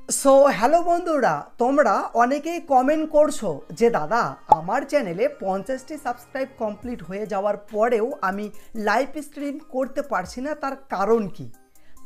So hello বন্ধুরা, তোমরা অনেকেই কমেন্ট করছো যে দাদা আমার চ্যানেলে 50টি সাবস্ক্রাইব কমপ্লিট হয়ে যাওয়ার পরেও আমি লাইভ স্ট্রিম করতে পারছি না। তার কারণ কি?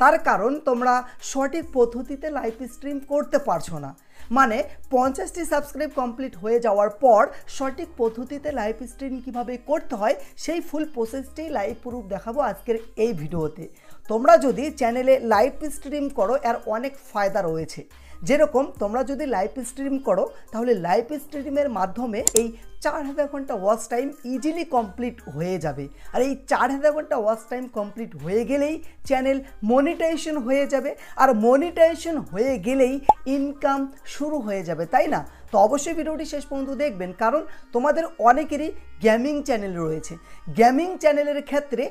তার কারণ তোমরা সঠিক পদ্ধতিতে লাইভ স্ট্রিম করতে পারছো না। মানে 50টি সাবস্ক্রাইব কমপ্লিট হয়ে যাওয়ার পর সঠিক পদ্ধতিতে লাইভ স্ট্রিম কীভাবে করতে হয় সেই ফুল প্রসেসটাই লাইভ প্রুফ দেখাবো আজকের এই ভিডিওতে। তোমরা যদি চ্যানেলে লাইভ স্ট্রিম করো এর অনেক ফায়দা রয়েছে। যেরকম তোমরা যদি লাইভ স্ট্রিম করো তাহলে লাইভ স্ট্রিমের মাধ্যমে এই 4000 ঘন্টা ওয়াচ টাইম ইজিলি কমপ্লিট হয়ে যাবে। আর এই 4000 ঘন্টা ওয়াচ টাইম কমপ্লিট হয়ে গেলেই চ্যানেল মনিটাইজেশন হয়ে যাবে, আর মনিটাইজেশন হয়ে গেলেই ইনকাম শুরু হয়ে যাবে, তাই না? তো অবশ্যই ভিডিওটি শেষ পর্যন্ত দেখবেন, কারণ তোমাদের অনেকেরই গেমিং চ্যানেল রয়েছে। গেমিং চ্যানেলের ক্ষেত্রে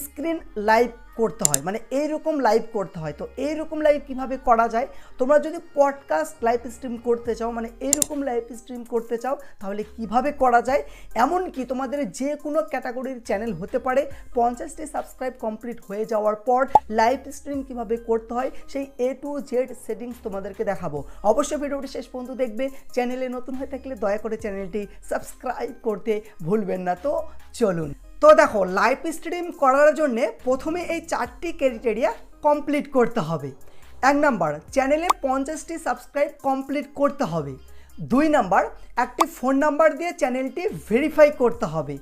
স্ক্রিন লাইভ করতে হয়, মানে এইরকম লাইভ করতে হয়। তো এইরকম লাইভ কিভাবে করা যায়? তোমরা যদি পডকাস্ট লাইভ স্ট্রিম করতে চাও, মানে এইরকম লাইভ স্ট্রিম করতে চাও, তাহলে কিভাবে করা যায়? এমনকি তোমাদের যে কোনো ক্যাটাগরির চ্যানেল হতে পারে, 50টি সাবস্ক্রাইব কমপ্লিট হয়ে যাওয়ার পর লাইভ স্ট্রিম কিভাবে করতে হয় সেই A to Z সেটিংস তোমাদেরকে দেখাবো। অবশ্যই ভিডিওটি শেষ পর্যন্ত দেখবে। চ্যানেলে নতুন হয়ে থাকলে দয়া করে চ্যানেলটি সাবস্ক্রাইব করতে ভুলবেন না। তো চলুন। তো দেখো, লাইভ স্ট্রিম করার জন্য প্রথমে এই 4টি ক্রাইটেরিয়া কমপ্লিট করতে হবে। 1 নাম্বার, চ্যানেলে 50টি সাবস্ক্রাইব কমপ্লিট করতে হবে। 2 নাম্বার, একটি ফোন নাম্বার দিয়ে চ্যানেলটি ভেরিফাই করতে হবে।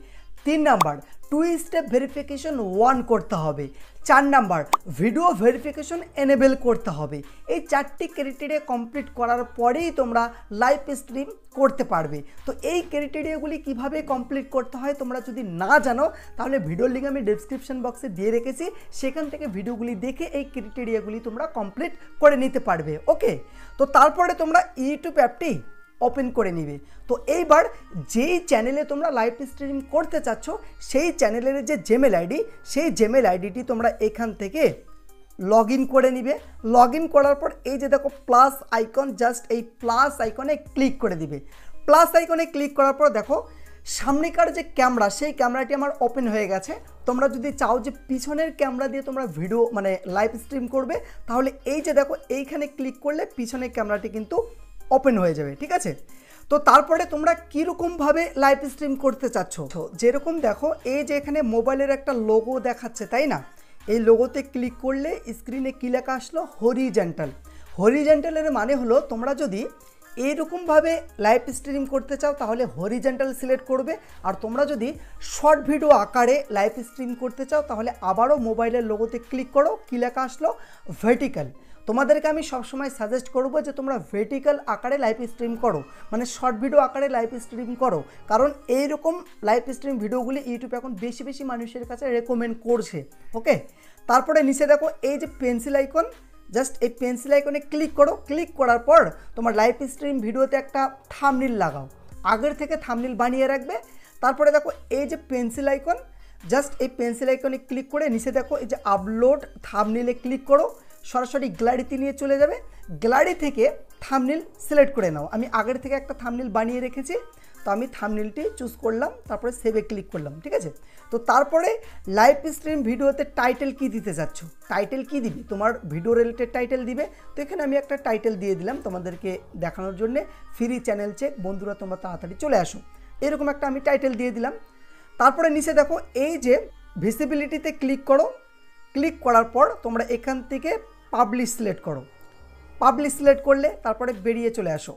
3 নাম্বার, 2 স্টেপ ভেরিফিকেশন 1 করতে হবে। 4 নাম্বার, ভিডিও ভেরিফিকেশন এনেবেল করতে হবে। এই 4টি ক্রাইটেরিয়া কমপ্লিট করার পরেই তোমরা লাইভ স্ট্রিম করতে পারবে। তো এই ক্রাইটেরিয়াগুলি কিভাবে কমপ্লিট করতে হয় তোমরা যদি না জানো, তাহলে ভিডিওর লিঙ্ক আমি ডেসক্রিপশন বক্সে দিয়ে রেখেছি, সেখান থেকে ভিডিওগুলি দেখে এই ক্রাইটেরিয়াগুলি তোমরা কমপ্লিট করে নিতে পারবে। ওকে, তো তারপরে তোমরা ইউটিউব অ্যাপটি ওপেন করে নিবে। তো এইবার যেই চ্যানেলে তোমরা লাইভ স্ট্রিম করতে চাচ্ছ সেই চ্যানেলের যে জিমেল আইডি, সেই জিমেল আইডিটি তোমরা এখান থেকে লগ ইন করে নিবে। লগ ইন করার পর এই যে দেখো প্লাস আইকন, জাস্ট এই প্লাস আইকনে ক্লিক করে দিবে। প্লাস আইকনে ক্লিক করার পর দেখো সামনেকার যে ক্যামেরা, সেই ক্যামেরাটি আমার ওপেন হয়ে গেছে। তোমরা যদি চাও যে পিছনের ক্যামেরা দিয়ে তোমরা ভিডিও মানে লাইভ স্ট্রিম করবে, তাহলে এই যে দেখো এইখানে ক্লিক করলে পিছনের ক্যামেরাটি কিন্তু ওপেন হয়ে যাবে, ঠিক আছে? তো তারপরে তোমরা কীরকমভাবে লাইভ স্ট্রিম করতে চাচ্ছ, যেরকম দেখো এই যে এখানে মোবাইলের একটা লোগো দেখাচ্ছে, তাই না? এই লোগোতে ক্লিক করলে স্ক্রিনে কী লেখা আসলো? হরিজেন্টাল। হরিজেন্টালের মানে হলো তোমরা যদি এইরকমভাবে লাইভ স্ট্রিম করতে চাও তাহলে হরিজেন্টাল সিলেক্ট করবে, আর তোমরা যদি শর্ট ভিডিও আকারে লাইভ স্ট্রিম করতে চাও তাহলে আবারও মোবাইলের লোগোতে ক্লিক করো, কী লেখা আসলো? ভার্টিক্যাল। তোমাদেরকে আমি সবসময় সাজেস্ট করবো যে তোমরা ভার্টিক্যাল আকারে লাইভ স্ট্রিম করো, মানে শর্ট ভিডিও আকারে লাইভ স্ট্রিম করো, কারণ এইরকম লাইভ স্ট্রিম ভিডিওগুলি ইউটিউব এখন বেশি বেশি মানুষের কাছে রেকমেন্ড করছে। ওকে, তারপরে নিচে দেখো এই যে পেন্সিল আইকন, জাস্ট এই পেন্সিল আইকনে ক্লিক করো। ক্লিক করার পর তোমার লাইভ স্ট্রিম ভিডিওতে একটা থাম্বনেইল লাগাও, আগের থেকে থাম্বনেইল বানিয়ে রাখবে। তারপরে দেখো এই যে পেন্সিল আইকন, জাস্ট এই পেন্সিল আইকনে ক্লিক করে নিচে দেখো এই যে আপলোড থাম্বনেইলে ক্লিক করো, সরাসরি গ্যালারিতে নিয়ে চলে যাবে। গ্যালারি থেকে থাম্বনেইল সিলেক্ট করে নাও। আমি আগের থেকে একটা থাম্বনেইল বানিয়ে রেখেছি, তো আমি থাম্বনেইলটি চুজ করলাম, তারপরে সেভে ক্লিক করলাম, ঠিক আছে? তো তারপরে লাইভ স্ট্রিম ভিডিওতে টাইটেল কি দিতে যাচ্ছ, টাইটেল কি দিবি? তোমার ভিডিও রিলেটেড টাইটেল দিবে। তো এখানে আমি একটা টাইটেল দিয়ে দিলাম তোমাদেরকে দেখানোর জন্যে, ফ্রি চ্যানেল চেক, বন্ধুরা তোমরা তাড়াতাড়ি চলে আসো, এরকম একটা আমি টাইটেল দিয়ে দিলাম। তারপরে নিচে দেখো এই যে ভিজিবিলিটিতে ক্লিক করো। ক্লিক করার পর তোমরা এখান থেকে পাবলিশ সিলেক্ট করো। পাবলিশ সিলেক্ট করলে তারপরে বেরিয়ে চলে আসো।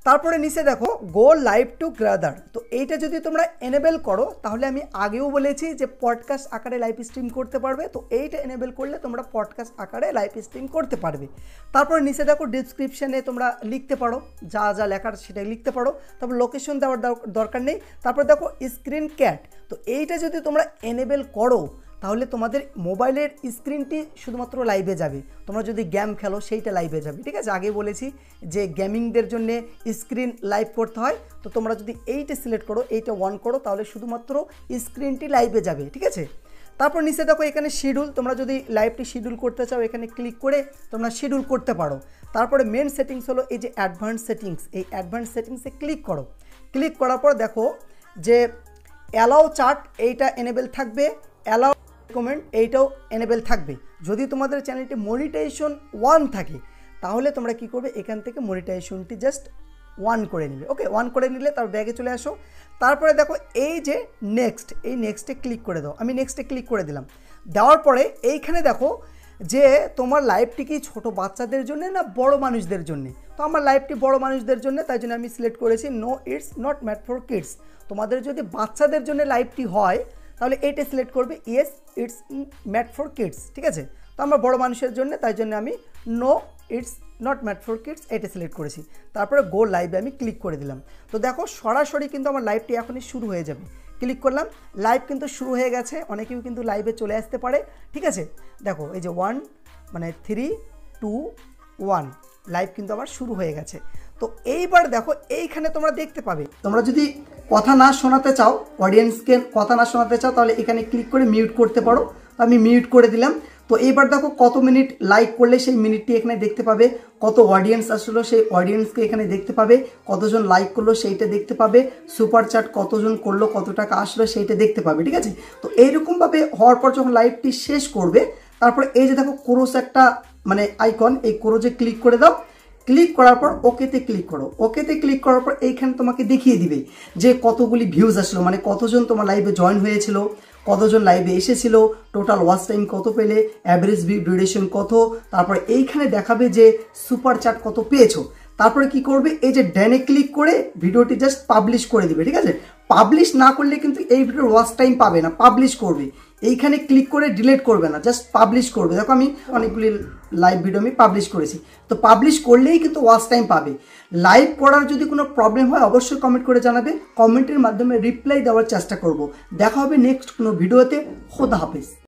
তারপরে নিচে দেখো গো লাইভ টু গ্যাদার। তো এইটা যদি তোমরা এনেবেল করো তাহলে আমি আগেও বলেছি যে পডকাস্ট আকারে লাইভ স্ট্রিম করতে পারবে। তো এইটা এনেবেল করলে তোমরা পডকাস্ট আকারে লাইভ স্ট্রিম করতে পারবে। তারপরে নিচে দেখো ডিসক্রিপশানে তোমরা লিখতে পারো, যা যা লেখার সেটাই লিখতে পারো। তারপর লোকেশন দেওয়ার দরকার নেই। তারপর দেখো স্ক্রিন ক্যাট। তো এইটা যদি তোমরা এনেবেল করো তাহলে তোমাদের মোবাইলের স্ক্রিনটি শুধুমাত্র লাইভে যাবে। তোমরা যদি গেম খেলো সেইটা লাইভে যাবে, ঠিক আছে? আগে বলেছি যে গেমিংদের জন্য স্ক্রিন লাইভ করতে হয়। তো তোমরা যদি এইটা সিলেক্ট করো, এইটা অন করো, তাহলে শুধুমাত্র স্ক্রিনটি লাইভে যাবে, ঠিক আছে? তারপর নিচে দেখো এখানে শিডিউল, তোমরা যদি লাইভটি শিডিউল করতে চাও এখানে ক্লিক করে তোমরা শিডিউল করতে পারো। তারপরে মেন সেটিংস হলো এই যে অ্যাডভান্স সেটিংস, এই অ্যাডভান্স সেটিংসে ক্লিক করো। ক্লিক করার পর দেখো যে অ্যালাউ চার্ট, এইটা এনেবেল থাকবে, অ্যালাউ কমেন্ট এইটাও এনেবেল থাকবে। যদি তোমাদের চ্যানেলটি মনিটাইজেশন 1 থাকে তাহলে তোমরা কি করবে, এখান থেকে মনিটাইজেশনটি জাস্ট 1 করে নিবে। ওকে, 1 করে নিলে তার ব্যাগে চলে আসো। তারপরে দেখো এই যে নেক্সট, এই নেক্সটে ক্লিক করে দাও। আমি নেক্সটে ক্লিক করে দিলাম। দেওয়ার পরে এইখানে দেখো যে তোমার লাইভটি কি ছোটো বাচ্চাদের জন্য না বড় মানুষদের জন্য। তো আমার লাইভটি বড় মানুষদের জন্য, তাই জন্য আমি সিলেক্ট করেছি no it's not made for kids. তোমাদের যদি বাচ্চাদের জন্য লাইভটি হয় তাহলে এইটা সিলেক্ট করবে yes it's made for kids, ঠিক আছে। তো আমার বড় মানুষের জন্য, তাই জন্য আমি no it's not made for kids এটা সিলেক্ট করেছি। তারপরে গো লাইভে আমি ক্লিক করে দিলাম। তো দেখো সরাসরি কিন্তু আমার লাইভটি এখনই শুরু হয়ে যাবে। ক্লিক করলাম, লাইভ কিন্তু শুরু হয়ে গেছে। অনেকেও কিন্তু লাইভে চলে আসতে পারে, ঠিক আছে। দেখো এই যে 1 মানে 3 2 1 লাইভ কিন্তু আবার শুরু হয়ে গেছে। তো এইবার দেখো এইখানে তোমরা দেখতে পাবে, তোমরা যদি কথা না শোনাতে চাও, অডিয়েন্সকে কথা না শোনাতে চাও, তাহলে এখানে ক্লিক করে মিউট করতে পারো। তো আমি মিউট করে দিলাম। তো এইবার দেখো কত মিনিট লাইক করলে সেই মিনিটটি এখানে দেখতে পাবে, কত অডিয়েন্স আসলো সেই অডিয়েন্সকে এখানে দেখতে পাবে, কতজন লাইক করলো সেইটা দেখতে পাবে, সুপার চ্যাট কতজন করলো, কত টাকা আসলো সেইটা দেখতে পাবে, ঠিক আছে। তো এইরকমভাবে হওয়ার পর যখন লাইভটি শেষ করবে, তারপরে এই যে দেখো ক্রোস একটা মানে আইকন, এই ক্রোজে ক্লিক করে দাও। ক্লিক করার পর ওকেতে ক্লিক করো। ওকেতে ক্লিক করার পর এইখানে তোমাকে দেখিয়ে দিবে যে কতগুলি ভিউজ আসলো, মানে কতজন তোমার লাইভে জয়েন হয়েছিল, কতজন লাইভে এসেছিল, টোটাল ওয়াচ টাইম কত পেলে, অ্যাভারেজ ডিউরেশন কত, তারপরে এইখানে দেখাবে যে সুপার চ্যাট কত পেয়েছো। তারপরে কি করবে, এই যে ড্যানে ক্লিক করে ভিডিওটি জাস্ট পাবলিশ করে দিবে, ঠিক আছে। পাবলিশ না করলে কিন্তু এই ভিডিওর ওয়াচ টাইম পাবে না, পাবলিশ করবে। এইখানে ক্লিক করে ডিলিট করবে না, জাস্ট পাবলিশ করবে। দেখো আমি অনেকগুলি লাইভ ভিডিও আমি পাবলিশ করেছি, তো পাবলিশ করলেই কিন্তু ওয়াচ টাইম পাবে। লাইভ করার যদি কোনো প্রবলেম হয় অবশ্যই কমেন্ট করে জানাবে, কমেন্টের মাধ্যমে রিপ্লাই দেওয়ার চেষ্টা করব। দেখা হবে নেক্সট কোনো ভিডিওতে। খোদা হাফেজ।